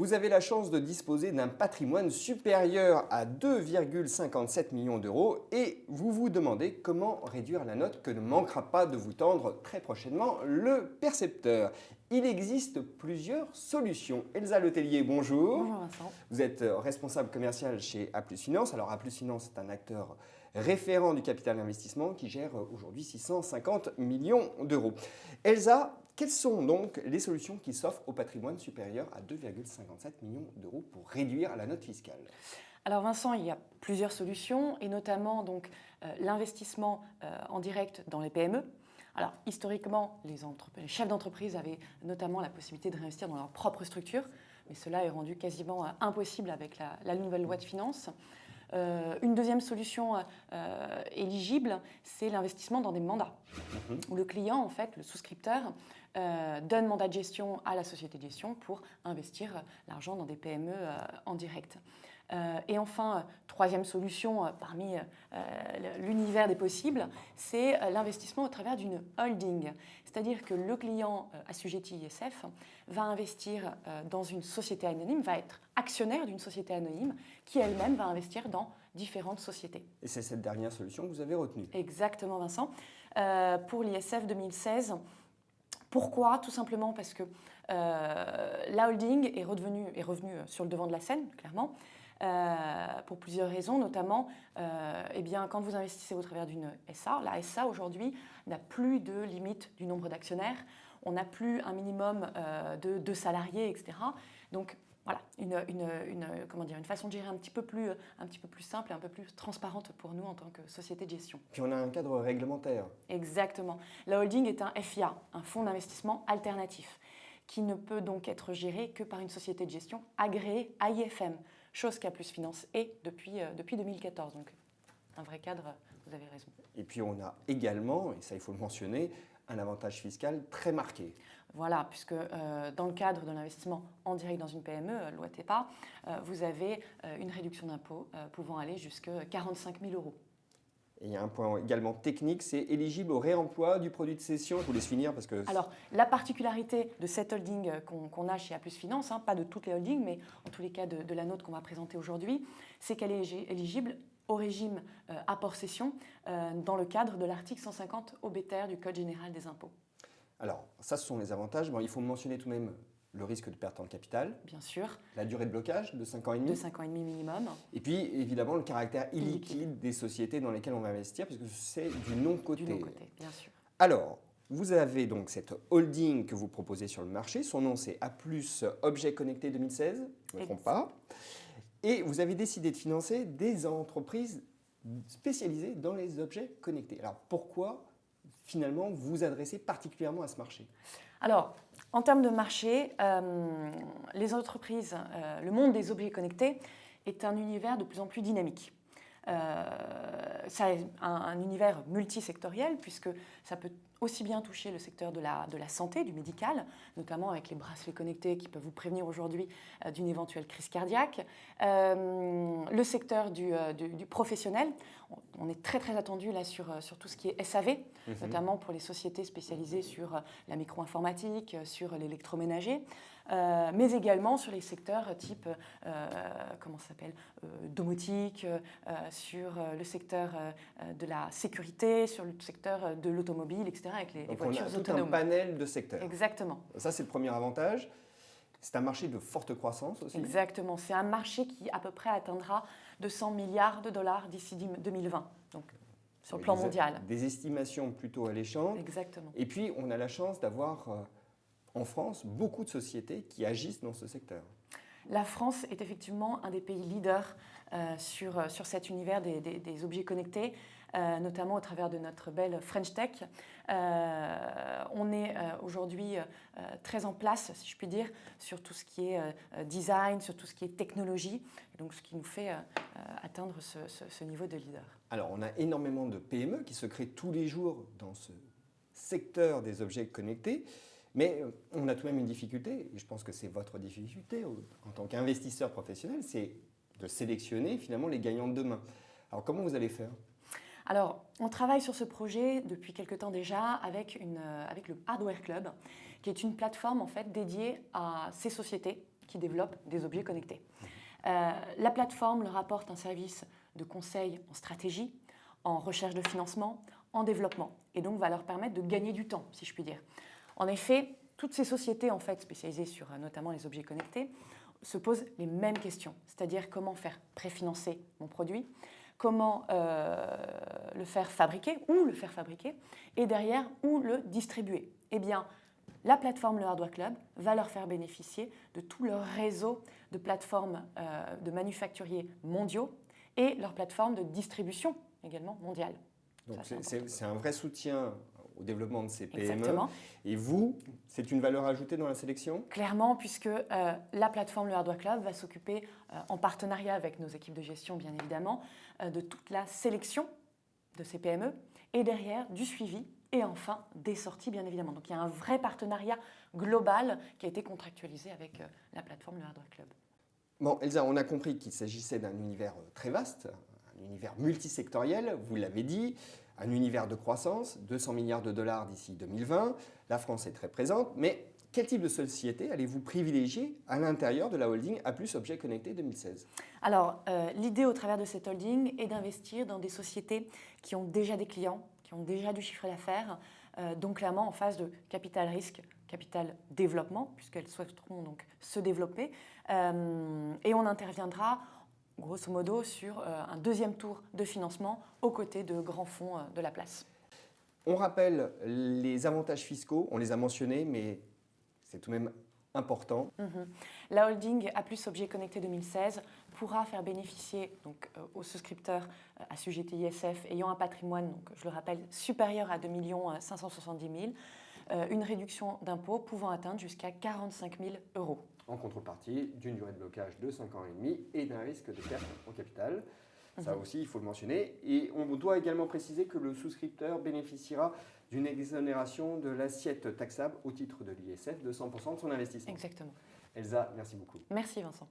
Vous avez la chance de disposer d'un patrimoine supérieur à 2,57 millions d'euros et vous vous demandez comment réduire la note que ne manquera pas de vous tendre très prochainement le percepteur. Il existe plusieurs solutions. Elsa Letellier, bonjour. Bonjour Vincent. Vous êtes responsable commercial chez A+ Finance. Alors A+ Finance est un acteur référent du capital investissement qui gère aujourd'hui 650 millions d'euros. Elsa, quelles sont donc les solutions qui s'offrent au patrimoine supérieur à 2,57 millions d'euros pour réduire la note fiscale? Alors Vincent, il y a plusieurs solutions et notamment l'investissement en direct dans les PME. Alors historiquement, les chefs d'entreprise avaient notamment la possibilité de réinvestir dans leur propre structure, mais cela est rendu quasiment impossible avec la nouvelle loi de finances. Une deuxième solution éligible, c'est l'investissement dans des mandats, où le client, en fait, le souscripteur, donne mandat de gestion à la société de gestion pour investir l'argent dans des PME en direct. Et enfin, troisième solution parmi l'univers des possibles, c'est l'investissement au travers d'une holding. C'est-à-dire que le client assujetti ISF va investir dans une société anonyme, va être actionnaire d'une société anonyme qui elle-même va investir dans différentes sociétés. Et c'est cette dernière solution que vous avez retenue. Exactement, Vincent. Pour l'ISF 2016, pourquoi? Tout simplement parce que la holding est revenue sur le devant de la scène, clairement. Pour plusieurs raisons, notamment quand vous investissez au travers d'une SA, la SA aujourd'hui n'a plus de limite du nombre d'actionnaires, on n'a plus un minimum de 2 salariés, etc. Donc voilà, une façon de gérer un petit peu plus simple et un peu plus transparente pour nous en tant que société de gestion. Puis on a un cadre réglementaire. Exactement. La holding est un FIA, un fonds d'investissement alternatif, qui ne peut donc être géré que par une société de gestion agréée AIFM, chose qu'A+ Finance est depuis 2014. Donc un vrai cadre, vous avez raison. Et puis on a également, et ça il faut le mentionner, un avantage fiscal très marqué. Voilà, puisque dans le cadre de l'investissement en direct dans une PME, loi TEPA, vous avez une réduction d'impôt pouvant aller jusqu'à 45 000 euros. Et il y a un point également technique, c'est éligible au réemploi du produit de cession. Je vous laisse finir parce que... Alors, la particularité de cette holding qu'on a chez A+ Finance, pas de toutes les holdings, mais en tous les cas de la nôtre qu'on va présenter aujourd'hui, c'est qu'elle est éligible au régime apport-cession dans le cadre de l'article 150 obiter du Code général des impôts. Alors, ça, ce sont les avantages. Bon, il faut mentionner tout de même le risque de perte en capital. Bien sûr. La durée de blocage de 5 ans et demi. De 5 ans et demi minimum. Et puis, évidemment, le caractère illiquide des sociétés dans lesquelles on va investir, puisque c'est du non-coté. Du non-coté, bien sûr. Alors, vous avez donc cette holding que vous proposez sur le marché. Son nom, c'est A+ Objets Connectés 2016, je ne me trompe pas. Et vous avez décidé de financer des entreprises spécialisées dans les objets connectés. Alors, pourquoi finalement vous adressez particulièrement à ce marché? Alors, en termes de marché, les entreprises, le monde des objets connectés est un univers de plus en plus dynamique. Ça est un univers multisectoriel puisque ça peut aussi bien toucher le secteur de la santé, du médical, notamment avec les bracelets connectés qui peuvent vous prévenir aujourd'hui d'une éventuelle crise cardiaque. Le secteur du professionnel, on est très attendu là sur tout ce qui est SAV, notamment pour les sociétés spécialisées sur la micro-informatique, sur l'électroménager, mais également sur les secteurs type domotique, sur le secteur de la sécurité, sur le secteur de l'automobile, etc. avec les voitures autonomes. On a tout un panel de secteurs. Exactement. Ça, c'est le premier avantage. C'est un marché de forte croissance aussi. Exactement. C'est un marché qui, à peu près, atteindra 200 milliards de dollars d'ici 2020, donc sur le plan mondial. Des estimations plutôt alléchantes. Exactement. Et puis, on a la chance d'avoir, en France, beaucoup de sociétés qui agissent dans ce secteur. La France est effectivement un des pays leaders sur cet univers des objets connectés, notamment au travers de notre belle French Tech. On est aujourd'hui très en place, si je puis dire, sur tout ce qui est design, sur tout ce qui est technologie, et donc ce qui nous fait atteindre ce niveau de leader. Alors, on a énormément de PME qui se créent tous les jours dans ce secteur des objets connectés. Mais on a tout de même une difficulté, et je pense que c'est votre difficulté en tant qu'investisseur professionnel, c'est de sélectionner finalement les gagnants de demain. Alors comment vous allez faire ? Alors, on travaille sur ce projet depuis quelque temps déjà avec le Hardware Club, qui est une plateforme en fait dédiée à ces sociétés qui développent des objets connectés. La plateforme leur apporte un service de conseil en stratégie, en recherche de financement, en développement, et donc va leur permettre de gagner du temps, si je puis dire. En effet, toutes ces sociétés en fait, spécialisées sur notamment les objets connectés se posent les mêmes questions, c'est-à-dire comment faire préfinancer mon produit, comment le faire fabriquer, et derrière, où le distribuer. Eh bien, la plateforme Le Hardware Club va leur faire bénéficier de tout leur réseau de plateformes de manufacturiers mondiaux et leur plateforme de distribution également mondiale. Donc c'est un vrai soutien au développement de ces PME. Exactement. Et vous, c'est une valeur ajoutée dans la sélection ? Clairement, puisque la plateforme Le Hardware Club va s'occuper, en partenariat avec nos équipes de gestion bien évidemment, de toute la sélection de ces PME et derrière du suivi et enfin des sorties bien évidemment. Donc il y a un vrai partenariat global qui a été contractualisé avec la plateforme Le Hardware Club. Bon, Elsa, on a compris qu'il s'agissait d'un univers très vaste, un univers multisectoriel, vous l'avez dit, un univers de croissance, 200 milliards de dollars d'ici 2020. La France est très présente, mais quel type de société allez-vous privilégier à l'intérieur de la holding A+ Objets Connectés 2016 ? Alors, l'idée au travers de cette holding est d'investir dans des sociétés qui ont déjà des clients, qui ont déjà du chiffre d'affaires, donc clairement en phase de capital risque, capital développement, puisqu'elles souhaiteront donc se développer. Et on interviendra grosso modo sur un deuxième tour de financement aux côtés de grands fonds de la place. On rappelle les avantages fiscaux, on les a mentionnés, mais c'est tout de même important. La holding A+ Objets Connectés 2016 pourra faire bénéficier donc, aux souscripteurs assujettis ISF ayant un patrimoine, donc, je le rappelle, supérieur à 2 570 000, une réduction d'impôt pouvant atteindre jusqu'à 45 000 €. En contrepartie d'une durée de blocage de 5 ans et demi et d'un risque de perte en capital. Ça aussi, il faut le mentionner. Et on doit également préciser que le souscripteur bénéficiera d'une exonération de l'assiette taxable au titre de l'ISF de 100% de son investissement. Exactement. Elsa, merci beaucoup. Merci Vincent.